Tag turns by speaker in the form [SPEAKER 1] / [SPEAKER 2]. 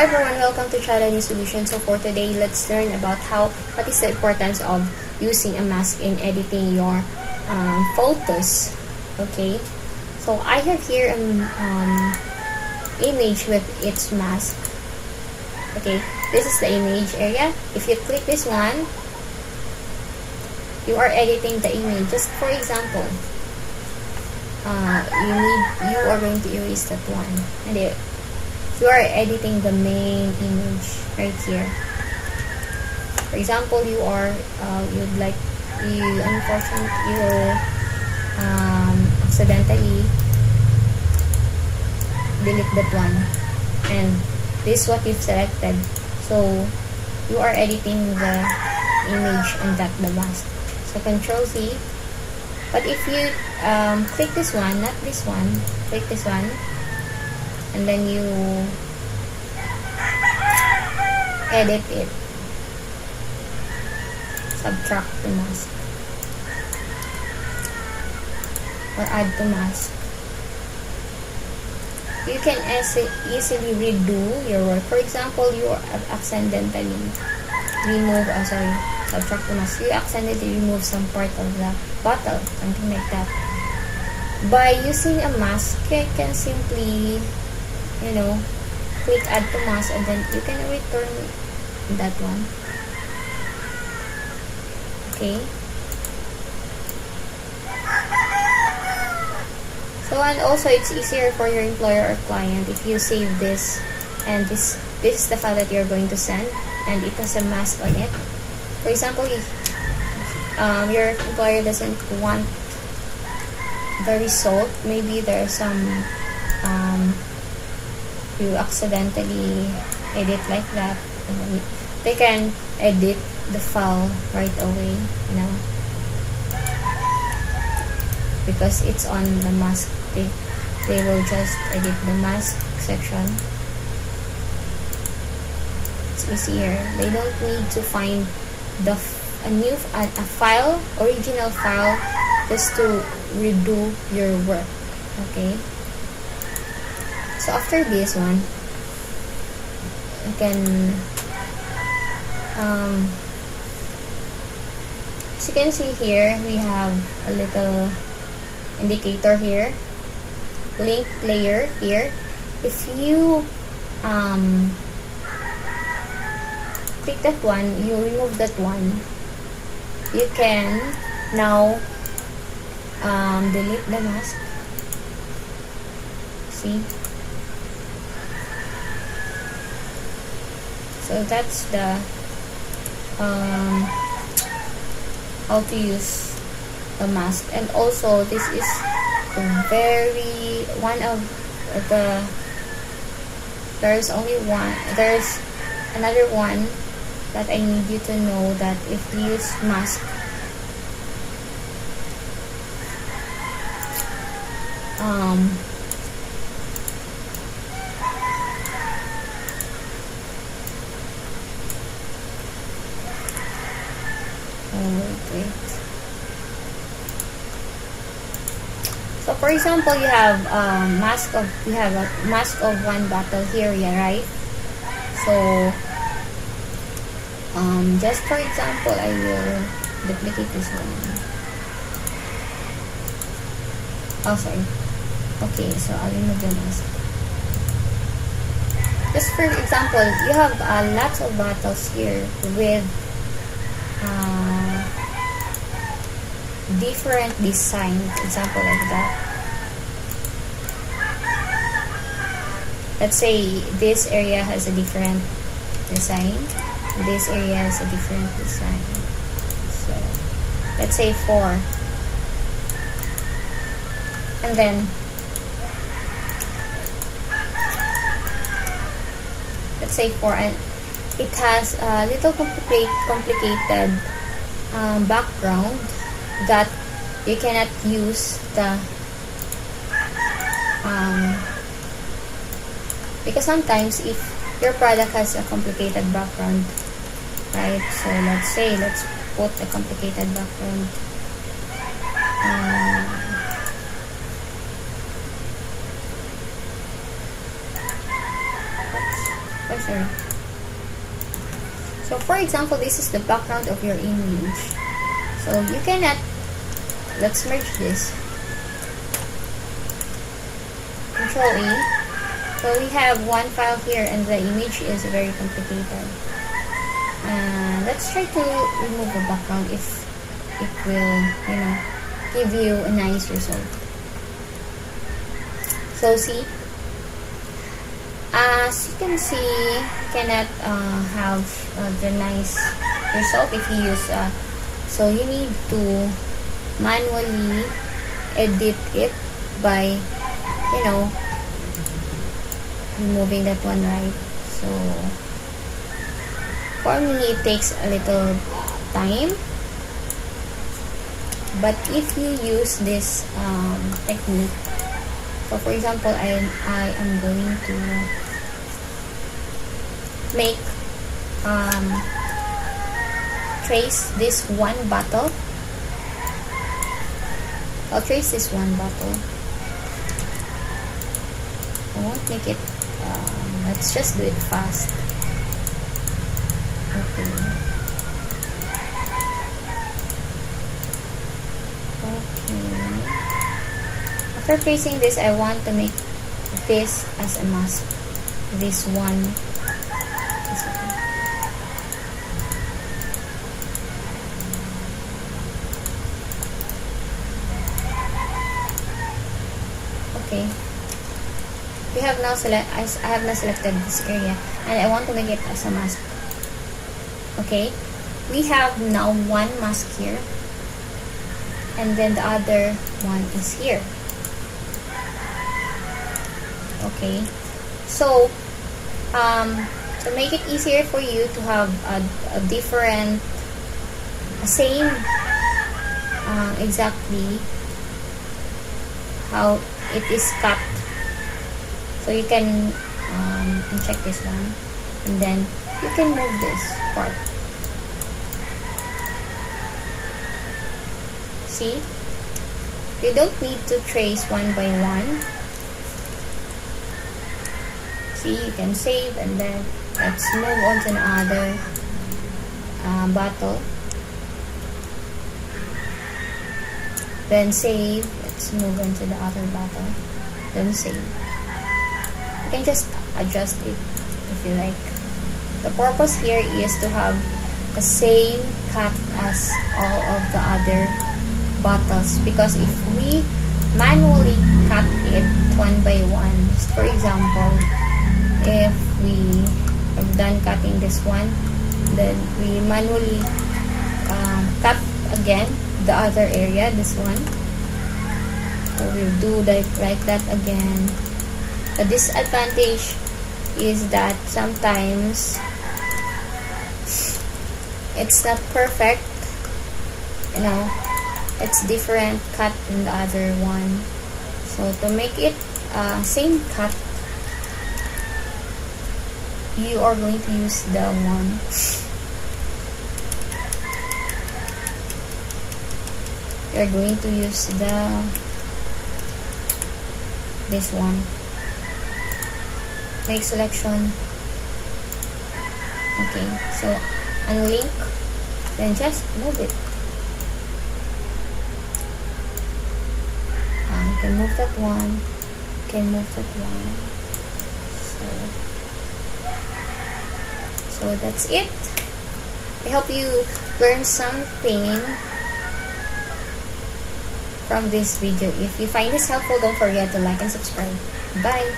[SPEAKER 1] everyone, welcome to Charlene Solutions. So for today, let's learn about what is the importance of using a mask in editing your photos. Okay, so I have here an image with its mask. Okay, this is the image area. If you click this one, you are editing the image. Just for example, you are going to erase that one, and you are editing the main image right here. For example, you accidentally delete that one, and this is what you've selected. So you are editing the image and the mask. So Control C. But if you click this one, not this one, click this one, and then you edit it, subtract to mask, or add to mask, you can easily redo your work. For example, you accidentally subtract to mask, you accidentally remove some part of the bottle, something like that. By using a mask, you can simply click add to mask, and then you can return that one. Okay, so and also it's easier for your employer or client if you save this, and this is the file that you're going to send, and it has a mask on it. For example, if your employer doesn't want the result, maybe there's some you accidentally edit like that, they can edit the file right away, because it's on the mask. They will just edit the mask section. It's easier. They don't need to find a original file, just to redo your work. Okay, so after this one, you can as you can see here, we have a little indicator here, link layer here. If you click that one, you remove that one, you can now delete the mask. See? So that's the how to use the mask. And also, this is there's another one that I need you to know, that if you use mask, wait. So for example, you have a mask of one bottle here, right? So just for example, I will duplicate this one. Oh, sorry. Okay, so I'll remove the mask. Just for example, you have lots of bottles here with different designs, example like that. Let's say this area has a different design, this area has a different design. So let's say 4, and then let's say 4, and it has a little complicated background that you cannot use because sometimes if your product has a complicated background, right? So let's put a complicated background. Sorry. So for example, this is the background of your image. So you cannot, let's merge this. Control A. So we have one file here and the image is very complicated. Let's try to remove the background if it will, give you a nice result. So see, as you can see, you cannot have the nice result if you use, so you need to manually edit it by, removing that one, right? So for me, it takes a little time, but if you use this technique, so for example, I am going to make trace this one bottle. I'll trace this one bottle. I won't make it, let's just do it fast. Okay. After tracing this, I want to make this as a mask. This one. Okay. We have now I have now selected this area, and I want to make it as a mask. Okay. We have now one mask here, and then the other one is here. Okay, so to make it easier for you to have a different, same exactly how it is cut, so you can check this one, and then you can move this part. See, you don't need to trace one by one. See, you can save, and then let's move on to another bottle. Then save. Let's move on to the other bottle. Then save. You can just adjust it if you like. The purpose here is to have the same cut as all of the other bottles, because if we manually cut it one by one, for example, if we have done cutting this one, then we manually cut again the other area, this one. So we'll do like that again. The disadvantage is that sometimes it's not perfect, it's different cut in the other one. So to make it same cut, you are going to use the one. You're going to use this one. Make selection. Okay, so unlink, then just move it. You can move that one. You can move that one. So that's it. I hope you learned something from this video. If you find this helpful, don't forget to like and subscribe. Bye!